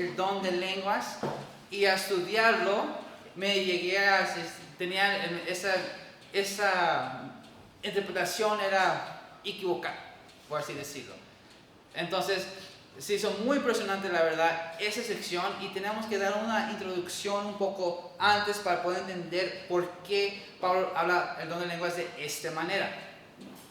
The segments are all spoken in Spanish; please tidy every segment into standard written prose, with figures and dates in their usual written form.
el don de lenguas y a estudiarlo tenía esa interpretación era equivocada, por así decirlo. Entonces, se hizo muy impresionante, la verdad, esa sección, y tenemos que dar una introducción un poco antes para poder entender por qué Pablo habla el don de lenguas de esta manera.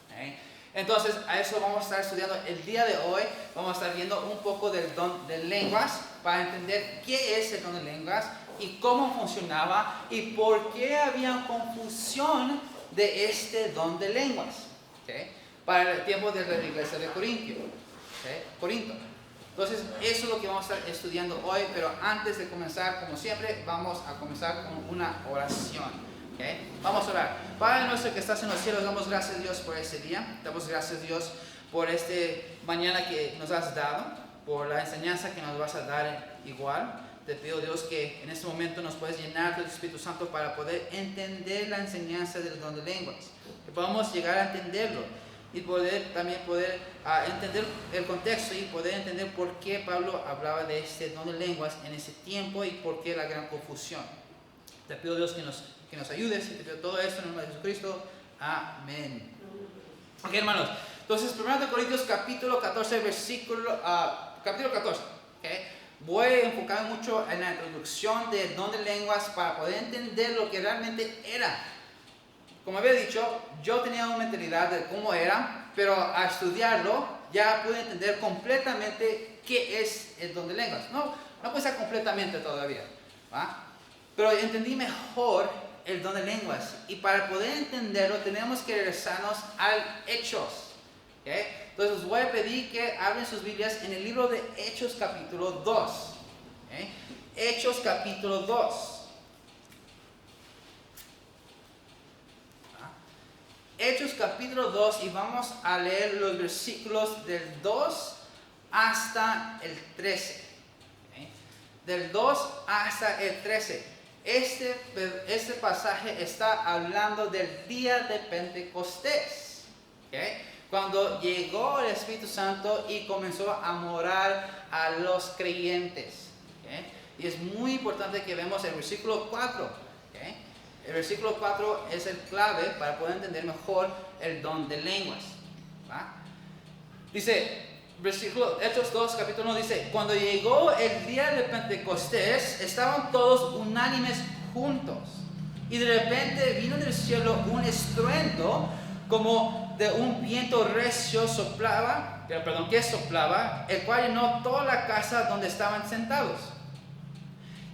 ¿Okay? Entonces, a eso vamos a estar estudiando el día de hoy. Vamos a estar viendo un poco del don de lenguas para entender qué es el don de lenguas y cómo funcionaba y por qué había confusión de este don de lenguas. ¿Okay? Para el tiempo de la iglesia de Corinto. Entonces, eso es lo que vamos a estar estudiando hoy, pero antes de comenzar, como siempre, vamos a comenzar con una oración. ¿Okay? Vamos a orar. Padre nuestro que estás en los cielos, damos gracias a Dios por este día. Damos gracias a Dios por esta mañana que nos has dado, por la enseñanza que nos vas a dar igual. Te pido, Dios, que en este momento nos puedes llenar del Espíritu Santo para poder entender la enseñanza del don de lenguas. Que podamos llegar a entenderlo y también poder entender el contexto y poder entender por qué Pablo hablaba de este don de lenguas en ese tiempo y por qué la gran confusión. Te pido, Dios, que nos ayudes y te pido todo esto en el nombre de Jesucristo. Amén. Ok, hermanos. Entonces, 1 Corintios capítulo 14, capítulo 14. ¿Okay? Voy a enfocar mucho en la introducción del don de lenguas para poder entender lo que realmente era. Como había dicho, yo tenía una mentalidad de cómo era, pero a estudiarlo ya pude entender completamente qué es el don de lenguas. No puede ser completamente todavía, ¿va? Pero entendí mejor el don de lenguas. Y para poder entenderlo tenemos que regresarnos al Hechos. ¿Okay? Entonces les voy a pedir que abren sus Biblias en el libro de Hechos capítulo 2. ¿Okay? Hechos capítulo 2. Hechos capítulo 2 y vamos a leer los versículos del 2 hasta el 13. ¿Okay? Del 2 hasta el 13. Este pasaje está hablando del día de Pentecostés. ¿Okay? Cuando llegó el Espíritu Santo y comenzó a morar a los creyentes. ¿Okay? Y es muy importante que vemos el versículo 4. ¿Okay? El versículo 4 es el clave para poder entender mejor el don de lenguas. ¿Va? Dice, Hechos 2, capítulo 1, dice: cuando llegó el día de Pentecostés, estaban todos unánimes juntos. Y de repente vino del cielo un estruendo como de un viento recio que soplaba, el cual llenó toda la casa donde estaban sentados.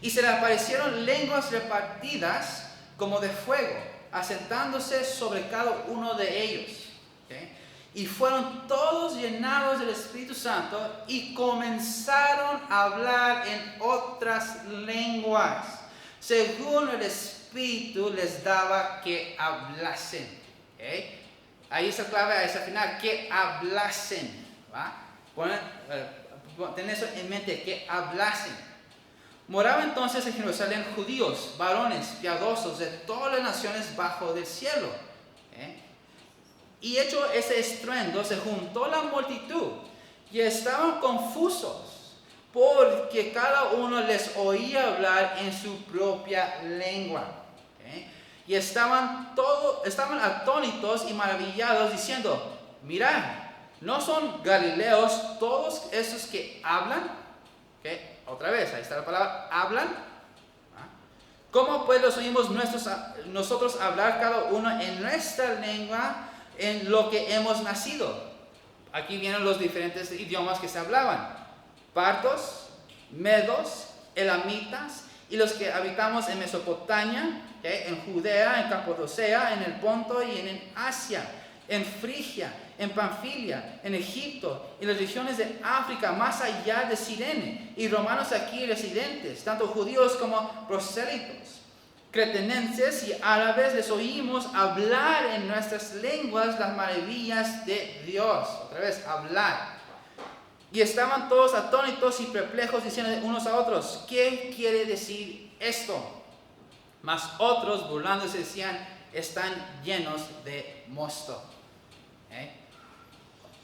Y se le aparecieron lenguas repartidas como de fuego, asentándose sobre cada uno de ellos. ¿Okay? Y fueron todos llenados del Espíritu Santo y comenzaron a hablar en otras lenguas, según el Espíritu les daba que hablasen. ¿Okay? Ahí está clave, ahí está final, que hablasen. Ten eso en mente, que hablasen. Moraba entonces en Jerusalén judíos, varones piadosos de todas las naciones bajo del cielo. Y hecho ese estruendo, se juntó la multitud y estaban confusos, porque cada uno les oía hablar en su propia lengua. Y estaban atónitos y maravillados, diciendo: mirad, ¿no son galileos todos esos que hablan? Otra vez, ahí está la palabra, hablan. ¿Cómo pues los oímos nosotros hablar cada uno en nuestra lengua, en lo que hemos nacido? Aquí vienen los diferentes idiomas que se hablaban: partos, medos, elamitas, y los que habitamos en Mesopotamia, en Judea, en Capadocia, en el Ponto y en Asia, en Frigia, en Panfilia, en Egipto, en las regiones de África, más allá de Cirene, y romanos aquí residentes, tanto judíos como prosélitos, cretenenses y árabes, les oímos hablar en nuestras lenguas las maravillas de Dios. Otra vez, hablar. Y estaban todos atónitos y perplejos, diciendo unos a otros: ¿qué quiere decir esto? Mas otros, burlándose, decían: están llenos de mosto.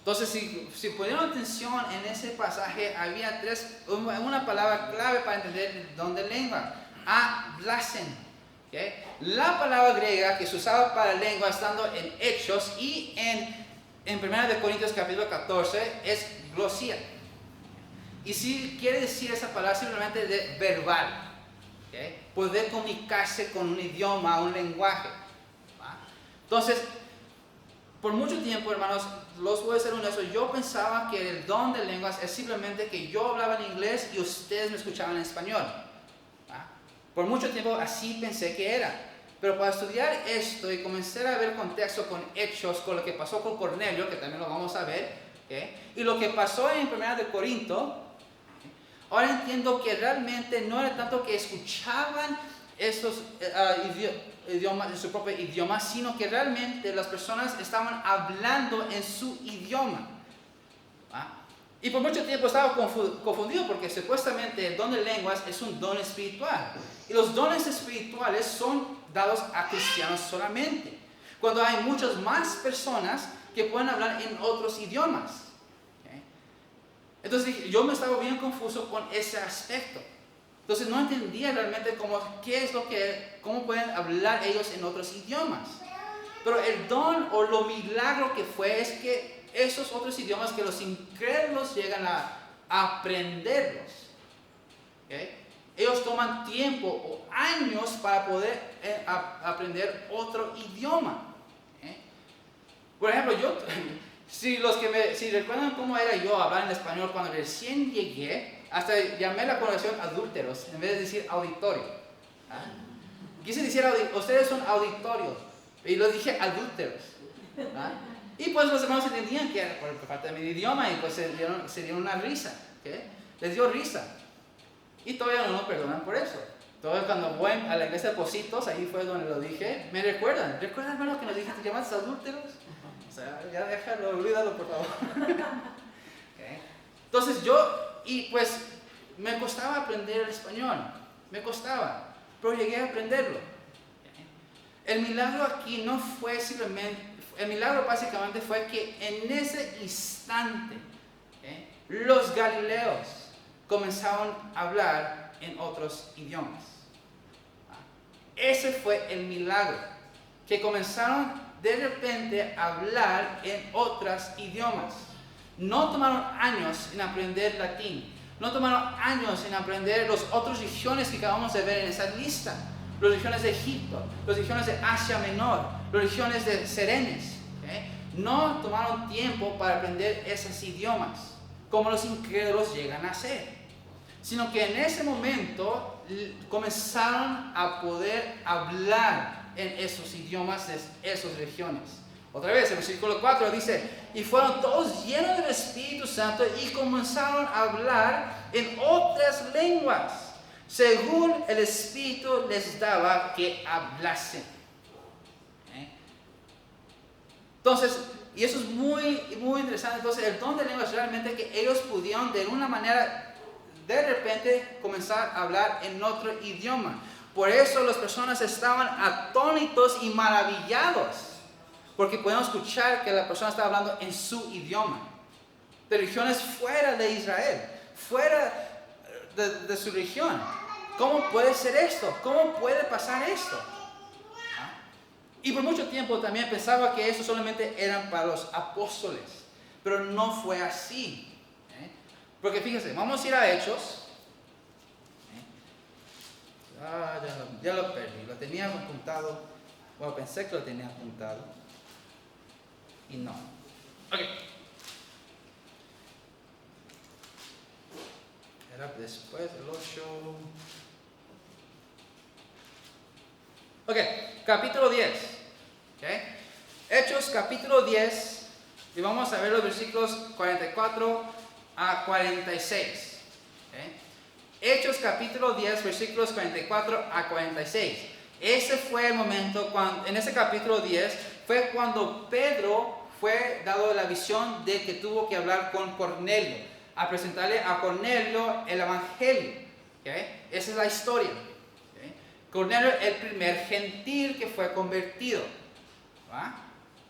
Entonces, si pusieron atención en ese pasaje, había una palabra clave para entender el don de lengua. Hablasen. ¿Okay? La palabra griega que se usaba para lengua, estando en Hechos y en 1 Corintios capítulo 14, es glosía. Y si quiere decir esa palabra simplemente de verbal. ¿Okay? Poder comunicarse con un idioma, un lenguaje. ¿Va? Entonces, por mucho tiempo, hermanos, los voy a ser honestos, yo pensaba que el don de lenguas es simplemente que yo hablaba en inglés y ustedes me escuchaban en español. ¿Va? Por mucho tiempo así pensé que era. Pero para estudiar esto y comenzar a ver contexto con Hechos, con lo que pasó con Cornelio, que también lo vamos a ver, ¿okay? Y lo que pasó en 1 de Corinto, ahora entiendo que realmente no era tanto que escuchaban estos idiomas, en su propio idioma, sino que realmente las personas estaban hablando en su idioma. ¿Va? Y por mucho tiempo estaba confundido porque supuestamente el don de lenguas es un don espiritual. Y los dones espirituales son dados a cristianos solamente. Cuando hay muchas más personas que pueden hablar en otros idiomas. ¿Okay? Entonces yo me estaba bien confuso con ese aspecto. Entonces no entendía realmente cómo pueden hablar ellos en otros idiomas. Pero el don o lo milagro que fue es que esos otros idiomas que los incrédulos llegan a aprenderlos. ¿Okay? Ellos toman tiempo o años para poder aprender otro idioma. ¿Okay? Por ejemplo, si recuerdan cómo era yo hablar en español cuando recién llegué, hasta llamé la congregación adúlteros en vez de decir auditorio. ¿Ah? Quise decir, ustedes son auditorios, y lo dije adúlteros. ¿Ah? Y pues los hermanos entendían que era por parte de mi idioma y pues se dieron una risa. ¿Okay? Les dio risa. Y todavía no nos perdonan por eso. Todavía cuando voy a la iglesia de Positos, ahí fue donde lo dije, me recuerdan. ¿Recuerdan, hermano, que nos dijiste te llamas adúlteros? O sea, ya déjalo, olvídalo por favor. ¿Okay? Entonces pues me costaba aprender el español, me costaba, pero llegué a aprenderlo. El milagro aquí no fue simplemente, el milagro básicamente fue que en ese instante los galileos comenzaron a hablar en otros idiomas. Ese fue el milagro, que comenzaron de repente a hablar en otros idiomas. No tomaron años en aprender latín. No tomaron años en aprender las otras regiones que acabamos de ver en esa lista. Las regiones de Egipto, las regiones de Asia Menor, las regiones de Cerenes. ¿Okay? No tomaron tiempo para aprender esos idiomas, como los incrédulos llegan a hacer. Sino que en ese momento comenzaron a poder hablar en esos idiomas de esas regiones. Otra vez, el versículo 4 dice, y fueron todos llenos del Espíritu Santo y comenzaron a hablar en otras lenguas, según el Espíritu les daba que hablasen. Entonces, y eso es muy, muy interesante. Entonces, el don de lenguas es realmente que ellos pudieron de una manera, de repente, comenzar a hablar en otro idioma. Por eso las personas estaban atónitos y maravillados. Porque podemos escuchar que la persona está hablando en su idioma. De regiones fuera de Israel, fuera de su región. ¿Cómo puede ser esto? ¿Cómo puede pasar esto? ¿Ah? Y por mucho tiempo también pensaba que eso solamente eran para los apóstoles. Pero no fue así. Porque fíjense, vamos a ir a Hechos. Ya lo perdí, lo tenía apuntado. Bueno, pensé que lo tenía apuntado. Y no. Ok. Era después del 8. Ok, capítulo 10. Okay. Hechos capítulo 10. Y vamos a ver los versículos 44 a 46. Okay. Hechos capítulo 10, versículos 44 a 46. Ese fue el momento cuando, en ese capítulo 10, fue cuando Pedro fue dado la visión de que tuvo que hablar con Cornelio, a presentarle a Cornelio el evangelio. ¿Okay? Esa es la historia. ¿Okay? Cornelio, el primer gentil que fue convertido. ¿Va?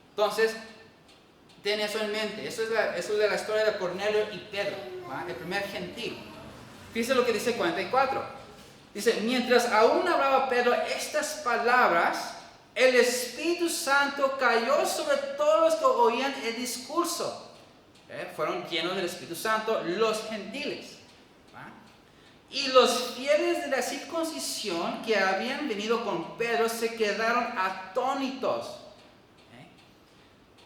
Entonces, Ten eso en mente. Eso es de la historia de Cornelio y Pedro, ¿va? El primer gentil. Fíjense lo que dice 44. Dice, mientras aún hablaba Pedro estas palabras, el Espíritu Santo cayó sobre todos los que oían el discurso. Fueron llenos del Espíritu Santo los gentiles. ¿Va? Y los fieles de la circuncisión que habían venido con Pedro se quedaron atónitos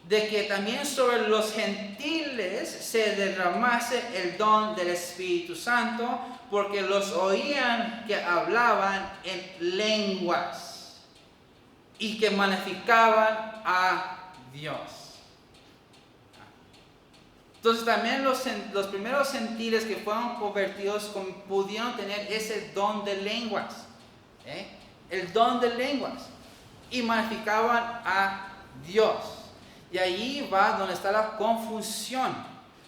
de que también sobre los gentiles se derramase el don del Espíritu Santo, porque los oían que hablaban en lenguas y que magnificaban a Dios. Entonces también los primeros gentiles que fueron convertidos pudieron tener ese don de lenguas, el don de lenguas, y magnificaban a Dios. Y ahí va donde está la confusión.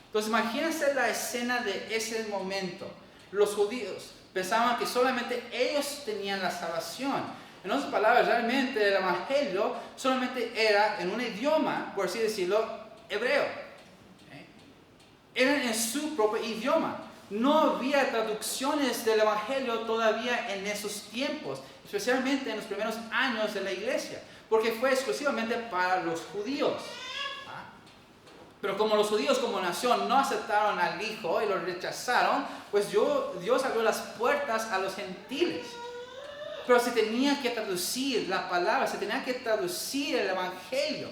Entonces imagínense la escena de ese momento. Los judíos pensaban que solamente ellos tenían la salvación. En otras palabras, realmente el evangelio solamente era en un idioma, por así decirlo, hebreo. Era en su propio idioma. No había traducciones del evangelio todavía en esos tiempos, especialmente en los primeros años de la iglesia, porque fue exclusivamente para los judíos. Pero como los judíos como nación no aceptaron al Hijo y lo rechazaron, pues Dios abrió las puertas a los gentiles. Pero se tenía que traducir la palabra, se tenía que traducir el evangelio.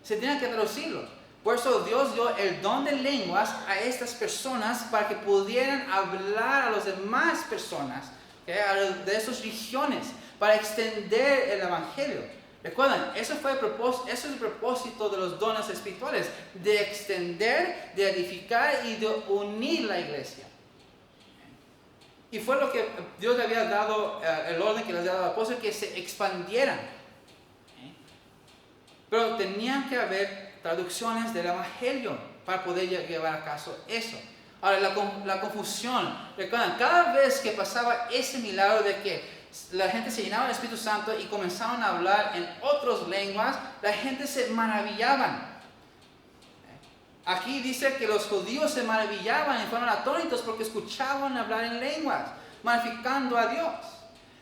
Se tenía que traducirlo. Por eso Dios dio el don de lenguas a estas personas para que pudieran hablar a las demás personas, de esas regiones, para extender el evangelio. Recuerden, eso es el propósito de los dones espirituales, de extender, de edificar y de unir la iglesia. Y fue lo que Dios le había dado, el orden que les había dado al apóstol, que se expandieran. Pero tenían que haber traducciones del evangelio para poder llevar a cabo eso. Ahora, la confusión, recuerden, cada vez que pasaba ese milagro de que la gente se llenaba del Espíritu Santo y comenzaban a hablar en otras lenguas, la gente se maravillaban. Aquí dice que los judíos se maravillaban y fueron atónitos porque escuchaban hablar en lenguas, magnificando a Dios.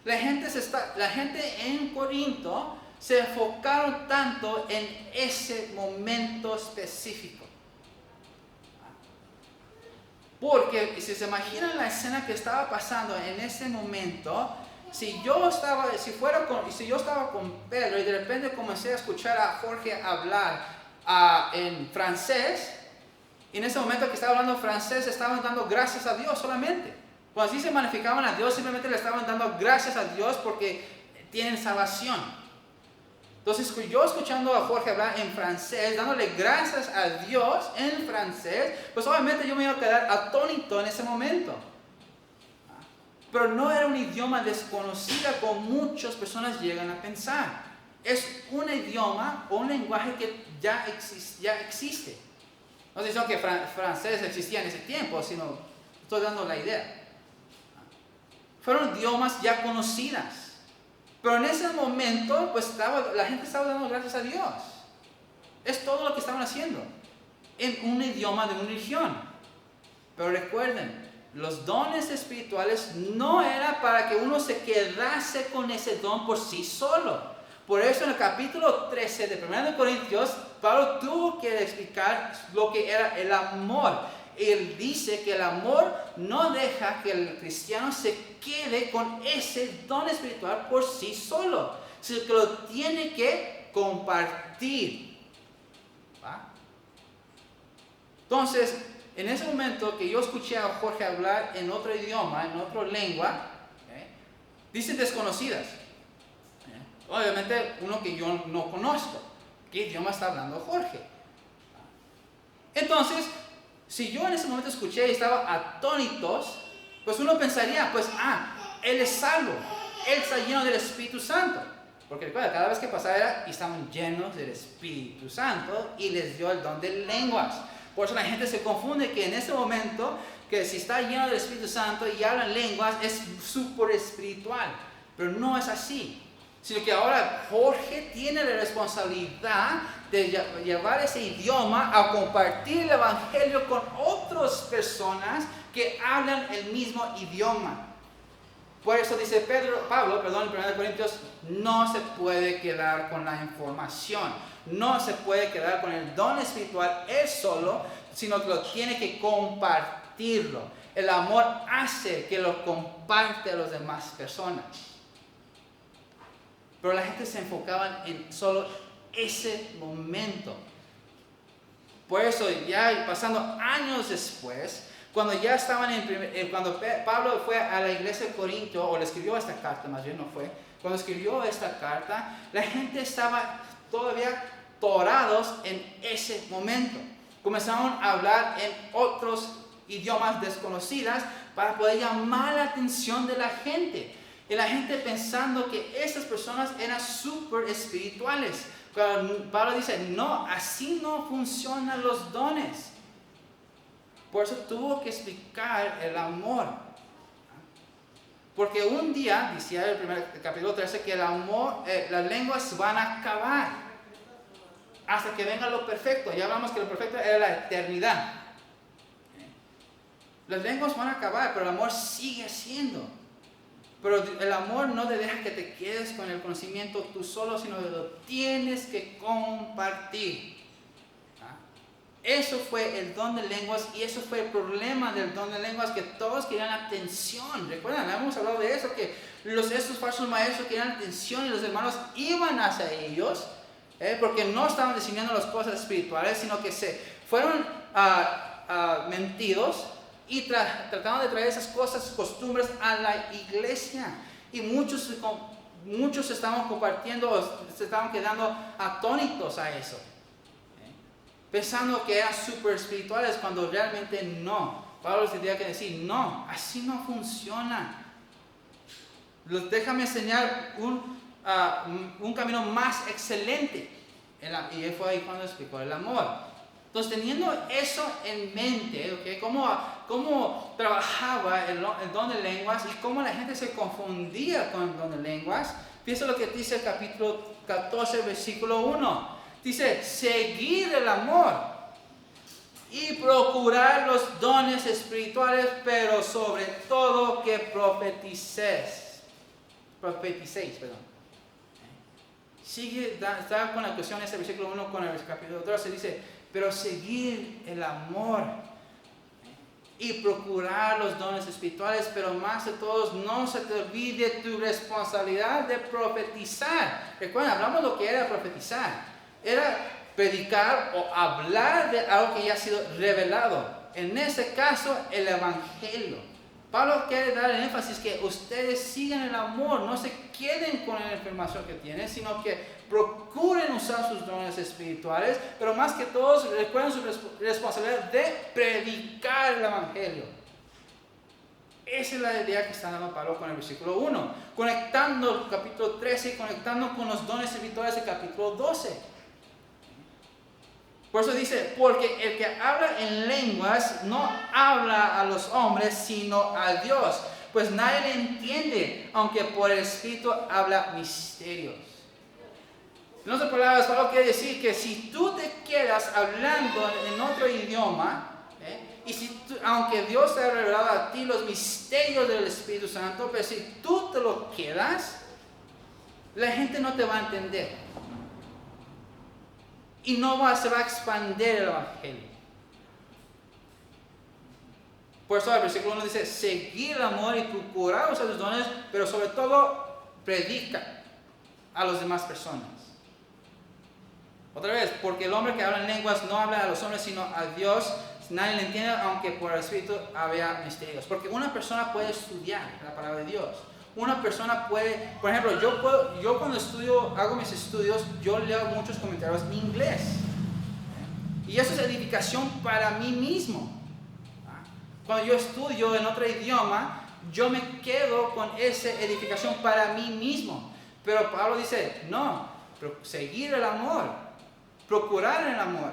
La gente en Corinto se enfocaron tanto en ese momento específico. Porque si se imaginan la escena que estaba pasando en ese momento, si yo estaba con Pedro y de repente comencé a escuchar a Jorge hablar en francés, y en ese momento que estaba hablando francés estaban dando gracias a Dios solamente. Cuando así se magnificaban a Dios, simplemente le estaban dando gracias a Dios porque tienen salvación. Entonces yo escuchando a Jorge hablar en francés, dándole gracias a Dios en francés, pues obviamente yo me iba a quedar atónito en ese momento. Pero no era un idioma desconocido como muchas personas llegan a pensar. Es un idioma o un lenguaje que ya existe. No estoy diciendo que francés existía en ese tiempo, sino estoy dando la idea. Fueron idiomas ya conocidas. Pero en ese momento, pues la gente estaba dando gracias a Dios. Es todo lo que estaban haciendo. En un idioma de una religión. Pero recuerden, los dones espirituales no era para que uno se quedase con ese don por sí solo. Por eso en el capítulo 13 de 1 Corintios, Pablo tuvo que explicar lo que era el amor. Él dice que el amor no deja que el cristiano se quede con ese don espiritual por sí solo, sino que lo tiene que compartir. ¿Va? Entonces, en ese momento que yo escuché a Jorge hablar en otro idioma, en otra lengua, dicen desconocidas. Obviamente uno que yo no conozco. ¿Qué idioma está hablando Jorge? Entonces, si yo en ese momento escuché y estaba atónitos, pues uno pensaría, pues, él es salvo, él está lleno del Espíritu Santo. Porque recuerda, cada vez que pasaba estaban llenos del Espíritu Santo y les dio el don de lenguas. Por eso la gente se confunde que en ese momento, que si está lleno del Espíritu Santo y habla en lenguas, es súper espiritual. Pero no es así. Sino que ahora Jorge tiene la responsabilidad de llevar ese idioma a compartir el evangelio con otras personas que hablan el mismo idioma. Por eso dice Pablo, en 1 Corintios, no se puede quedar con la información, no se puede quedar con el don espiritual él solo, sino que lo tiene que compartirlo. El amor hace que lo comparte a las demás personas. Pero la gente se enfocaba en solo ese momento. Por eso ya pasando años después, cuando ya estaban cuando Pablo fue a la iglesia de Corinto, o le escribió esta carta, más bien no fue, cuando escribió esta carta, la gente estaba todavía atorados en ese momento. Comenzaron a hablar en otros idiomas desconocidas para poder llamar la atención de la gente. Y la gente pensando que esas personas eran súper espirituales. Pablo dice, no, así no funcionan los dones. Por eso tuvo que explicar el amor. Porque un día, decía el capítulo 13, que el amor, las lenguas van a acabar. Hasta que venga lo perfecto. Ya hablamos que lo perfecto era la eternidad. Las lenguas van a acabar, pero el amor sigue siendo. Pero el amor no te deja que te quedes con el conocimiento tú solo, sino que lo tienes que compartir. Eso fue el don de lenguas y eso fue el problema del don de lenguas, que todos querían atención. ¿Recuerdan? Hemos hablado de eso, que estos falsos maestros querían atención y los hermanos iban hacia ellos, porque no estaban enseñando las cosas espirituales, sino que se fueron mentidos y trataban de traer esas cosas, costumbres a la iglesia. Y muchos estaban compartiendo, se estaban quedando atónitos a eso, pensando que eran súper espirituales cuando realmente no. Pablo les tenía que decir, no, así no funciona. Déjame enseñar un camino más excelente. Y fue ahí cuando explicó el amor. Entonces, teniendo eso en mente, ¿okay? Cómo trabajaba el don de lenguas y cómo la gente se confundía con el don de lenguas, piensa lo que dice el capítulo 14, versículo 1. Dice, seguir el amor y procurar los dones espirituales, pero sobre todo que profeticéis. Sigue, está con la cuestión de este versículo 1 con el capítulo 12, dice, pero seguir el amor y procurar los dones espirituales, pero más de todos, no se te olvide tu responsabilidad de profetizar. Recuerden, hablamos de lo que era profetizar. Era predicar o hablar de algo que ya ha sido revelado. En este caso, el evangelio. Pablo quiere dar el énfasis que ustedes sigan el amor, no se queden con la información que tienen, sino que procuren usar sus dones espirituales, pero más que todos recuerden su responsabilidad de predicar el evangelio. Esa es la idea que está dando Pablo con el versículo 1, conectando el capítulo 13 y conectando con los dones espirituales del capítulo 12. Por eso dice, porque el que habla en lenguas no habla a los hombres, sino a Dios, pues nadie le entiende, aunque por el Espíritu habla misterios. En otras palabras, Pablo quiere decir que si tú te quedas hablando en otro idioma, y aunque Dios te ha revelado a ti los misterios del Espíritu Santo, pero si tú te lo quedas, la gente no te va a entender. Y se va a expandir el evangelio. Por eso el versículo 1 dice, seguir el amor y procurar usar los dones, pero sobre todo predica a las demás personas. Otra vez, porque el hombre que habla en lenguas no habla a los hombres, sino a Dios. Nadie le entiende, aunque por el Espíritu había misterios. Porque una persona puede estudiar la palabra de Dios. Una persona puede, por ejemplo, yo cuando hago mis estudios, yo leo muchos comentarios en inglés. Y eso es edificación para mí mismo. Cuando yo estudio en otro idioma, yo me quedo con esa edificación para mí mismo. Pero Pablo dice, no, seguir el amor, procurar el amor.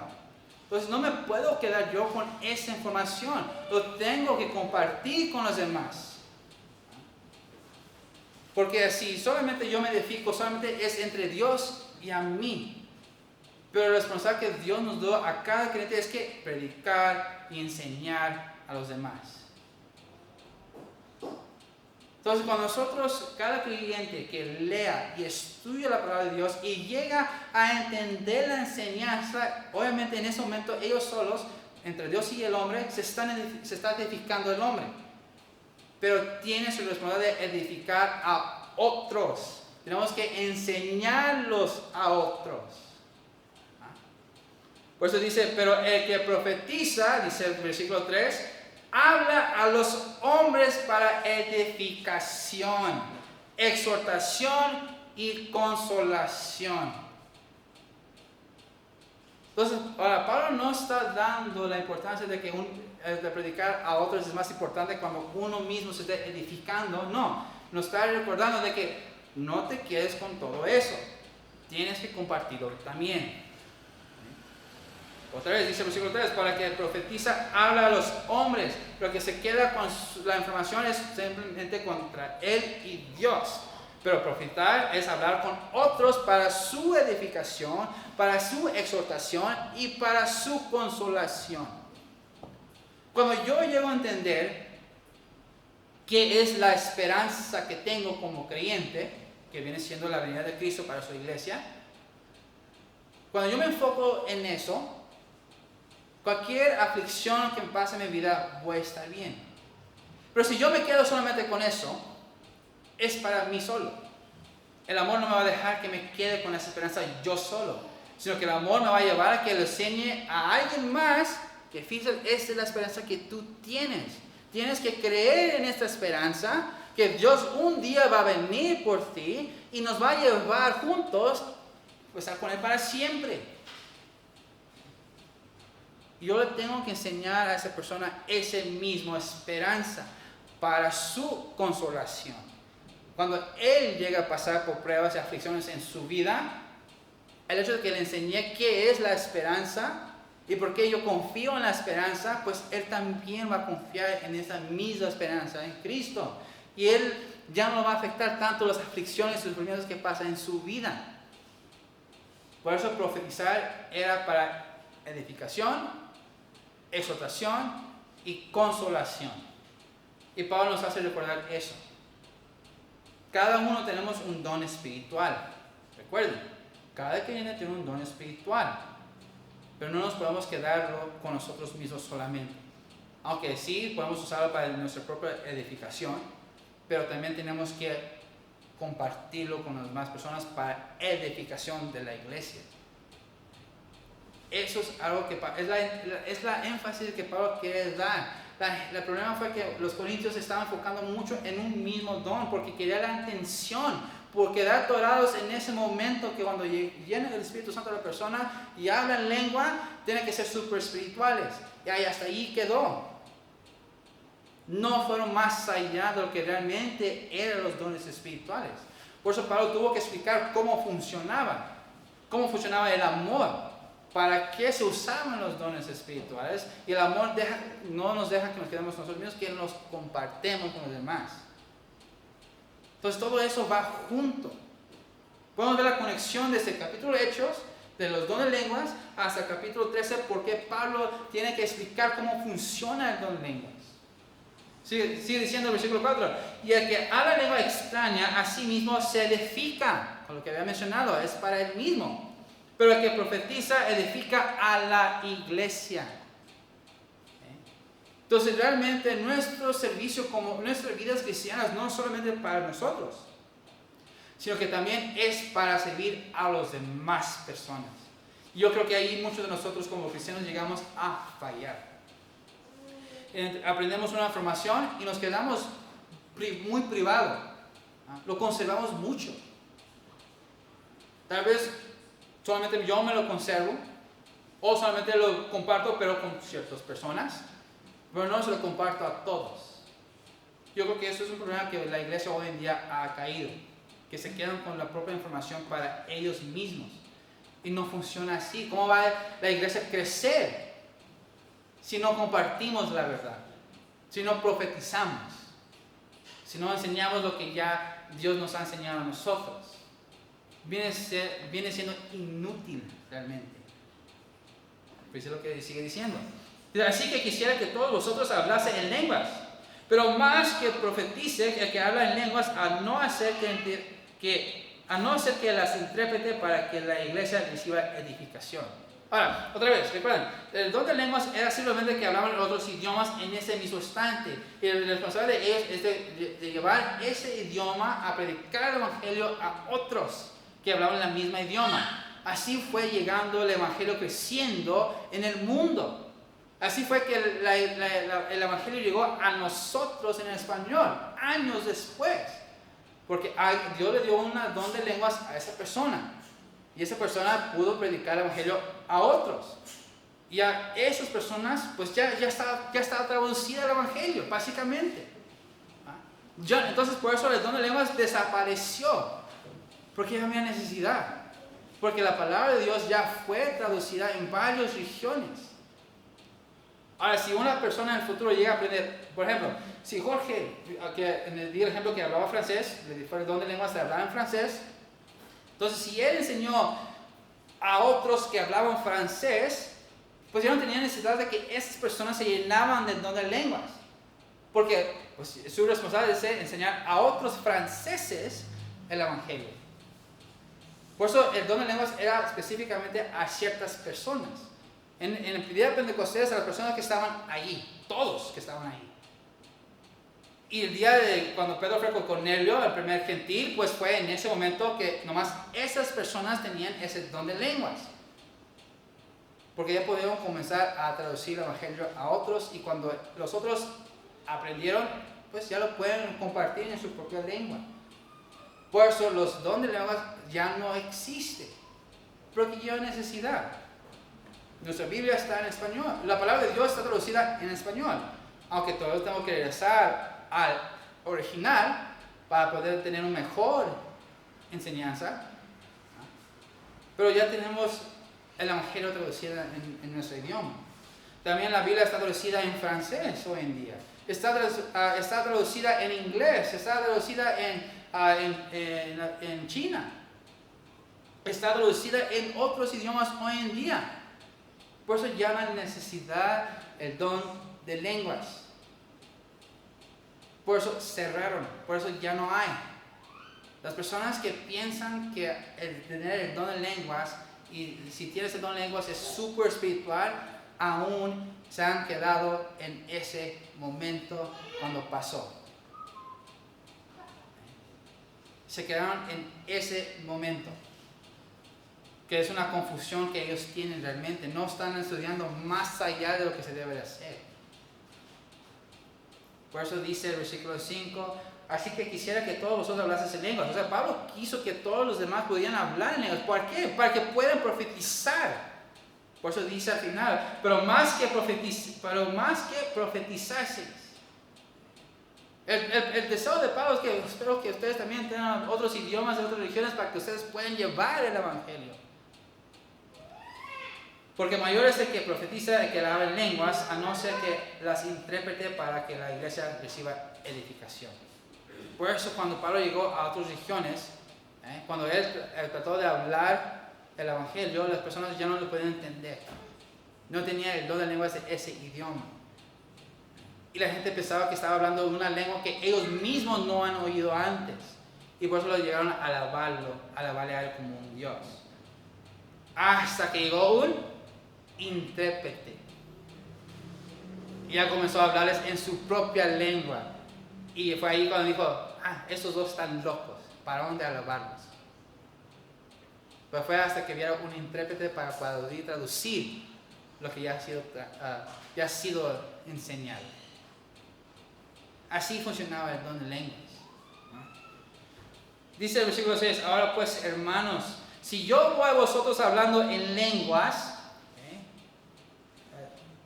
Entonces no me puedo quedar yo con esa información. Lo tengo que compartir con los demás. Porque si solamente yo me edifico, solamente es entre Dios y a mí. Pero la responsabilidad que Dios nos dio a cada creyente es que predicar y enseñar a los demás. Entonces, cuando nosotros, cada creyente que lea y estudia la palabra de Dios y llega a entender la enseñanza, obviamente en ese momento ellos solos, entre Dios y el hombre, se está edificando el hombre. Pero tiene su responsabilidad de edificar a otros. Tenemos que enseñarlos a otros. Por eso dice, pero el que profetiza, dice el versículo 3, habla a los hombres para edificación, exhortación y consolación. Entonces, ahora, Pablo no está dando la importancia de que de predicar a otros es más importante cuando uno mismo se esté edificando. No, nos está recordando de que no te quedes con todo eso. Tienes que compartirlo también. Otra vez dice el versículo 3, para que profetiza habla a los hombres, pero que se queda con la información es simplemente contra él y Dios. Pero profetizar es hablar con otros para su edificación, para su exhortación y para su consolación. Cuando yo llego a entender qué es la esperanza que tengo como creyente, que viene siendo la venida de Cristo para su iglesia, cuando yo me enfoco en eso, cualquier aflicción que me pase en mi vida voy a estar bien. Pero si yo me quedo solamente con eso, es para mí solo. El amor no me va a dejar que me quede con esa esperanza yo solo, sino que el amor me va a llevar a que le enseñe a alguien más que fíjate, esta es la esperanza que tú tienes. Tienes que creer en esta esperanza, que Dios un día va a venir por ti y nos va a llevar juntos pues, a con Él para siempre. Yo le tengo que enseñar a esa persona esa misma esperanza para su consolación. Cuando él llega a pasar por pruebas y aflicciones en su vida, el hecho de que le enseñé qué es la esperanza y por qué yo confío en la esperanza, pues él también va a confiar en esa misma esperanza en Cristo. Y él ya no va a afectar tanto las aflicciones y sufrimientos que pasan en su vida. Por eso profetizar era para edificación, exhortación y consolación. Y Pablo nos hace recordar eso. Cada uno tenemos un don espiritual. Recuerden, cada creyente tiene un don espiritual. Pero no nos podemos quedarlo con nosotros mismos solamente. Aunque sí podemos usarlo para nuestra propia edificación, pero también tenemos que compartirlo con las demás personas para edificación de la iglesia. Eso es algo que es la énfasis que Pablo quiere dar. El problema fue que los corintios estaban enfocando mucho en un mismo don porque quería la atención, por quedar atorados en ese momento que cuando llenen el Espíritu Santo a la persona y hablan lengua, tienen que ser súper espirituales. Y ahí hasta ahí quedó. No fueron más allá de lo que realmente eran los dones espirituales. Por eso Pablo tuvo que explicar cómo funcionaba el amor. ¿Para qué se usaban los dones espirituales? Y el amor no nos deja que nos quedemos nosotros mismos, que nos compartemos con los demás. Entonces todo eso va junto. Podemos ver la conexión desde el capítulo de Hechos, de los dones de lenguas, hasta el capítulo 13, porque Pablo tiene que explicar cómo funciona el don de lenguas. Sigue diciendo el versículo 4, y el que habla lengua extraña a sí mismo se edifica, con lo que había mencionado, es para él mismo. Pero el que profetiza edifica a la iglesia. Entonces realmente nuestro servicio, como nuestras vidas cristianas, no es solamente para nosotros, sino que también es para servir a las demás personas. Yo creo que ahí muchos de nosotros como cristianos llegamos a fallar. Aprendemos una información y nos quedamos muy privados. Lo conservamos mucho. Tal vez solamente yo me lo conservo, o solamente lo comparto, pero con ciertas personas, pero no se lo comparto a todos. Yo creo que eso es un problema que la iglesia hoy en día ha caído, que se quedan con la propia información para ellos mismos. Y no funciona así. ¿Cómo va la iglesia a crecer si no compartimos la verdad? Si no profetizamos, si no enseñamos lo que ya Dios nos ha enseñado a nosotros. Viene siendo inútil realmente. Fíjense lo que sigue diciendo. Dice, así que quisiera que todos vosotros hablasen en lenguas, pero más que profetice el que habla en lenguas, a no ser que las interprete para que la iglesia reciba edificación. Ahora, otra vez, recuerden, el don de lenguas era simplemente que hablaban otros idiomas en ese mismo instante. Y el responsable de ellos es de llevar ese idioma a predicar el evangelio a otros que hablaban el mismo idioma. Así fue llegando el evangelio creciendo en el mundo. Así fue que el evangelio llegó a nosotros en español, años después. Porque Dios le dio un don de lenguas a esa persona. Y esa persona pudo predicar el evangelio a otros. Y a esas personas, pues ya estaba traducida el evangelio, básicamente. Entonces, por eso el don de lenguas desapareció. Porque ya había necesidad. Porque la palabra de Dios ya fue traducida en varias regiones. Ahora, si una persona en el futuro llega a aprender, por ejemplo, si Jorge, que en el ejemplo que hablaba francés, le fue el don de lenguas de hablar en francés, entonces si él enseñó a otros que hablaban francés, pues ya no tenía necesidad de que esas personas se llenaban del don de lenguas. Porque pues, su responsabilidad es enseñar a otros franceses el evangelio. Por eso el don de lenguas era específicamente a ciertas personas. En el día de Pentecostés, a las personas que estaban allí, todos que estaban ahí. Y el día de cuando Pedro fue con Cornelio, el primer gentil, pues fue en ese momento que nomás esas personas tenían ese don de lenguas. Porque ya pudieron comenzar a traducir el evangelio a otros, y cuando los otros aprendieron, pues ya lo pueden compartir en su propia lengua. Por eso los dones de lenguas ya no existen, porque ya hay necesidad. Nuestra Biblia está en español. La palabra de Dios está traducida en español. Aunque todavía tengo que regresar al original para poder tener una mejor enseñanza. Pero ya tenemos el Evangelio traducido en nuestro idioma. También la Biblia está traducida en francés hoy en día. Está traducida en inglés. Está traducida en China. Está traducida en otros idiomas hoy en día. Por eso ya no hay necesidad el don de lenguas. Por eso cerraron, por eso ya no hay. Las personas que piensan que el tener el don de lenguas, y si tienes el don de lenguas es súper espiritual, aún se han quedado en ese momento cuando pasó. Se quedaron en ese momento. Que es una confusión que ellos tienen realmente. No están estudiando más allá de lo que se debe de hacer. Por eso dice el versículo 5, así que quisiera que todos vosotros hablaseis en lenguas. O sea, Pablo quiso que todos los demás pudieran hablar en lenguas. ¿Por qué? Para que puedan profetizar. Por eso dice al final, pero más que profetizaseis. El deseo de Pablo es que espero que ustedes también tengan otros idiomas de otras religiones para que ustedes puedan llevar el evangelio. Porque mayor es el que profetiza, el que habla en lenguas, a no ser que las interprete para que la iglesia reciba edificación. Por eso cuando Pablo llegó a otras regiones, cuando él trató de hablar el evangelio, las personas ya no lo podían entender. No tenía el don de lenguas de ese idioma. Y la gente pensaba que estaba hablando una lengua que ellos mismos no han oído antes. Y por eso lo llegaron a alabarle a él como un Dios. Hasta que llegó un intérprete. Y ya comenzó a hablarles en su propia lengua. Y fue ahí cuando dijo, estos dos están locos, ¿para dónde alabarlos? Pero fue hasta que vieron un intérprete para poder traducir lo que ya ha sido enseñado. Así funcionaba el don de lenguas. Dice el versículo 6, ahora pues hermanos, si yo voy a vosotros hablando en lenguas,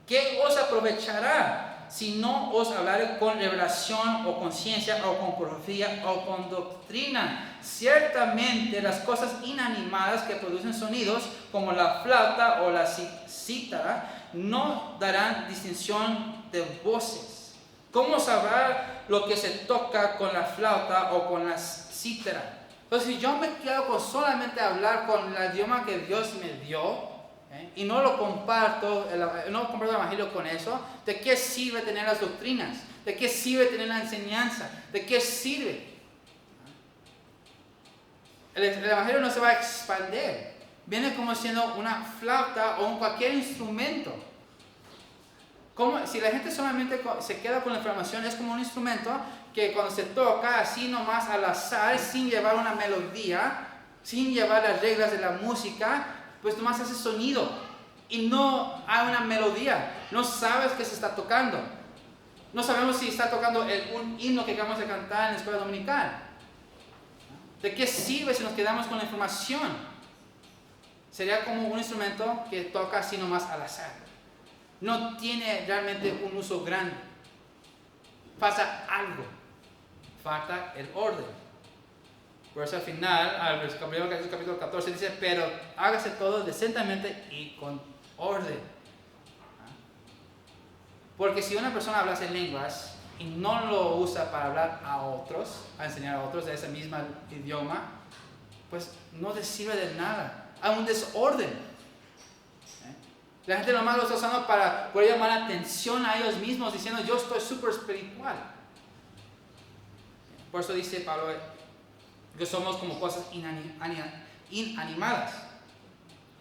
¿qué os aprovechará si no os hablaré con revelación o con ciencia o con profecía o con doctrina? Ciertamente las cosas inanimadas que producen sonidos como la flauta o la cítara no darán distinción de voces. ¿Cómo sabrá lo que se toca con la flauta o con la cítara? Entonces, si yo me quedo con solamente hablar con el idioma que Dios me dio, y no lo comparto, no comparto el Evangelio con eso, ¿de qué sirve tener las doctrinas? ¿De qué sirve tener la enseñanza? ¿De qué sirve? El Evangelio no se va a expandir. Viene como siendo una flauta o cualquier instrumento. Si la gente solamente se queda con la información, es como un instrumento que cuando se toca así nomás al azar, sin llevar una melodía, sin llevar las reglas de la música, pues nomás hace sonido y no hay una melodía. No sabes qué se está tocando. No sabemos si está tocando un himno que acabamos de cantar en la escuela dominical. ¿De qué sirve si nos quedamos con la información? Sería como un instrumento que toca así nomás al azar. No tiene realmente un uso grande. Falta algo. Falta el orden. Por eso al final, al capítulo 14 dice, pero hágase todo decentemente y con orden. Porque si una persona habla en lenguas y no lo usa para hablar a otros, a enseñar a otros de ese mismo idioma, pues no les sirve de nada. Hay un desorden. La gente nomás lo está usando para poder llamar la atención a ellos mismos, diciendo yo estoy súper espiritual. Por eso dice Pablo que somos como cosas inanimadas.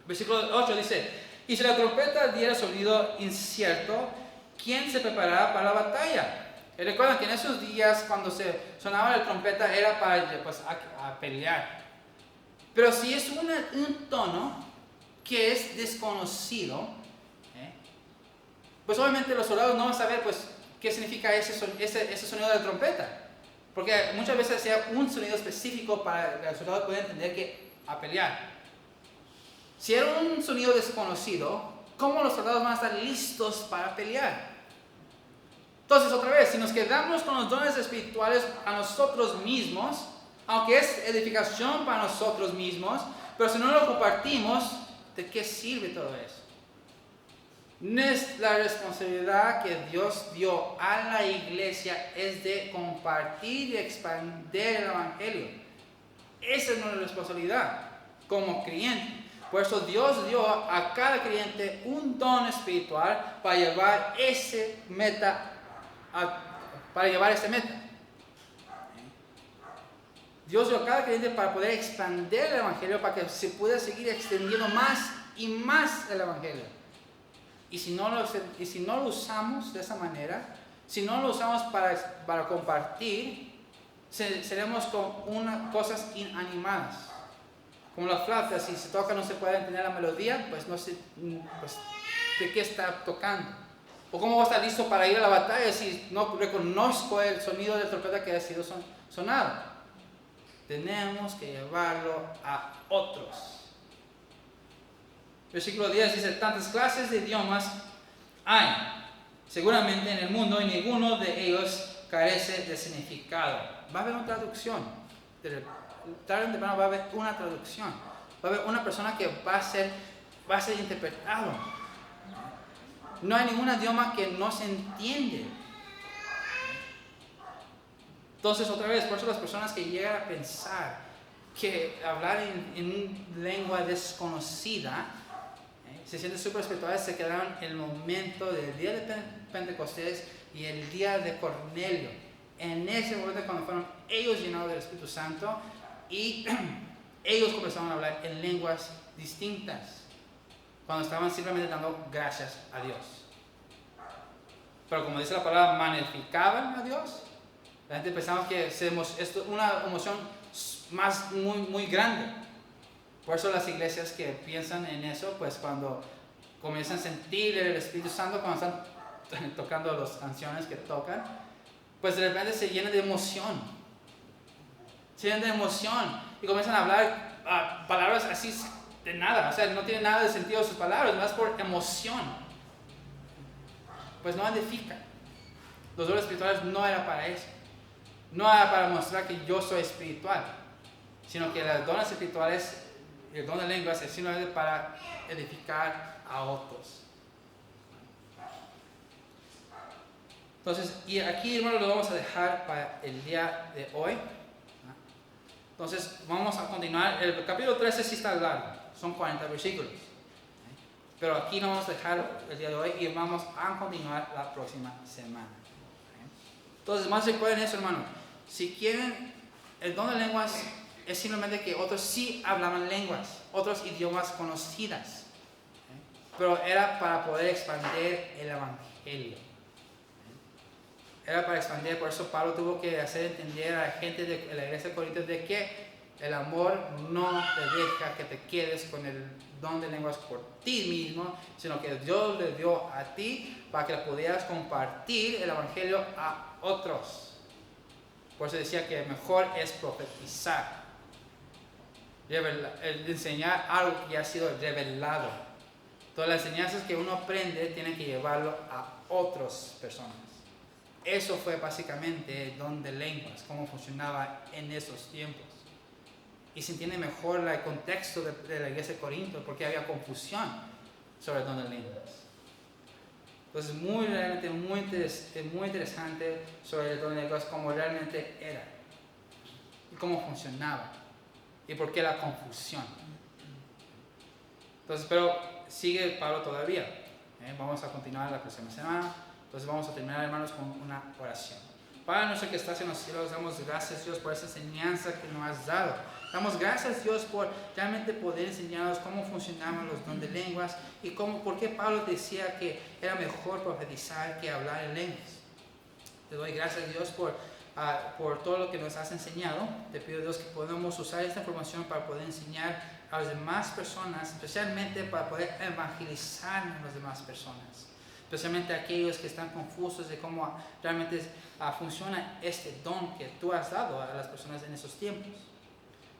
Versículo 8 dice, y si la trompeta diera sonido incierto, ¿quién se preparará para la batalla? Y recuerden que en esos días cuando se sonaba la trompeta era para pues, a pelear. Pero si es un tono que es desconocido, pues obviamente los soldados no van a saber pues, qué significa ese sonido de la trompeta. Porque muchas veces sea un sonido específico para que el soldado pueda entender que a pelear. Si era un sonido desconocido, ¿cómo los soldados van a estar listos para pelear? Entonces, otra vez, si nos quedamos con los dones espirituales a nosotros mismos, aunque es edificación para nosotros mismos, pero si no lo compartimos, ¿de qué sirve todo eso? La responsabilidad que Dios dio a la iglesia es de compartir y expandir el Evangelio. Esa es nuestra responsabilidad como creyente. Por eso Dios dio a cada creyente un don espiritual para llevar ese meta. Dios dio a cada creyente para poder expandir el Evangelio, para que se pueda seguir extendiendo más y más el Evangelio. Y si no lo usamos de esa manera, si no lo usamos para compartir, seremos como cosas inanimadas. Como la flauta, si se toca no se puede entender la melodía, pues no sé de qué está tocando. O cómo va a estar listo para ir a la batalla si no reconozco el sonido de trompeta que ha sido sonado. Tenemos que llevarlo a otros. Versículo 10 dice, tantas clases de idiomas hay seguramente en el mundo y ninguno de ellos carece de significado. Va a haber una traducción. Tarde o temprano va a haber una traducción. Va a haber una persona que va a ser interpretado. No hay ningún idioma que no se entiende. Entonces, otra vez, por eso las personas que llegan a pensar que hablar en una lengua desconocida se sienten súper espirituales, se quedaron en el momento del día de Pentecostés y el día de Cornelio. En ese momento cuando fueron ellos llenados del Espíritu Santo y ellos comenzaron a hablar en lenguas distintas, cuando estaban simplemente dando gracias a Dios. Pero como dice la palabra, magnificaban a Dios. La gente pensaba que es una emoción muy, muy grande. Por eso las iglesias que piensan en eso, pues cuando comienzan a sentir el Espíritu Santo, cuando están tocando las canciones que tocan, pues de repente se llenan de emoción. Se llenan de emoción y comienzan a hablar palabras así de nada. O sea, no tienen nada de sentido sus palabras, más por emoción. Pues no edifican. Los dones espirituales no era para eso. No era para mostrar que yo soy espiritual, sino que los dones espirituales, el don de lenguas, es simplemente para edificar a otros. Entonces, y aquí, hermanos, lo vamos a dejar para el día de hoy. Entonces, vamos a continuar. El capítulo 13 sí está largo, son 40 versículos. Pero aquí lo vamos a dejar el día de hoy y vamos a continuar la próxima semana. Entonces, más recuerden eso, hermanos. Si quieren, el don de lenguas es simplemente que otros sí hablaban lenguas, otros idiomas conocidas. Pero era para poder expandir el evangelio. Era para expandir, por eso Pablo tuvo que hacer entender a la gente de la iglesia de Corintios de que el amor no te deja que te quedes con el don de lenguas por ti mismo, sino que Dios le dio a ti para que pudieras compartir el evangelio a otros. Por eso decía que mejor es profetizar, el enseñar algo que ya ha sido revelado. Todas las enseñanzas que uno aprende tienen que llevarlo a otras personas. Eso fue básicamente el don de lenguas, cómo funcionaba en esos tiempos. Y se entiende mejor el contexto de la iglesia de Corinto, porque había confusión sobre el don de lenguas. Entonces, realmente muy interesante sobre el don de lenguas, cómo realmente era, y cómo funcionaba, y por qué la confusión. Entonces, pero sigue Pablo todavía. Vamos a continuar la próxima semana. Entonces vamos a terminar, hermanos, con una oración. Padre nuestro que estás en los cielos, damos gracias, Dios, por esa enseñanza que nos has dado. Damos gracias, Dios, por realmente poder enseñarnos cómo funcionaban los dones de lenguas y por qué Pablo decía que era mejor profetizar que hablar en lenguas. Te doy gracias, Dios, por todo lo que nos has enseñado. Te pido, Dios, que podamos usar esta información para poder enseñar a las demás personas, especialmente para poder evangelizar a las demás personas. Especialmente aquellos que están confusos de cómo realmente funciona este don que tú has dado a las personas en esos tiempos.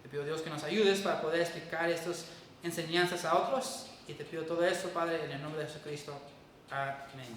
Te pido, Dios, que nos ayudes para poder explicar estas enseñanzas a otros. Y te pido todo esto, Padre, en el nombre de Jesucristo. Amén.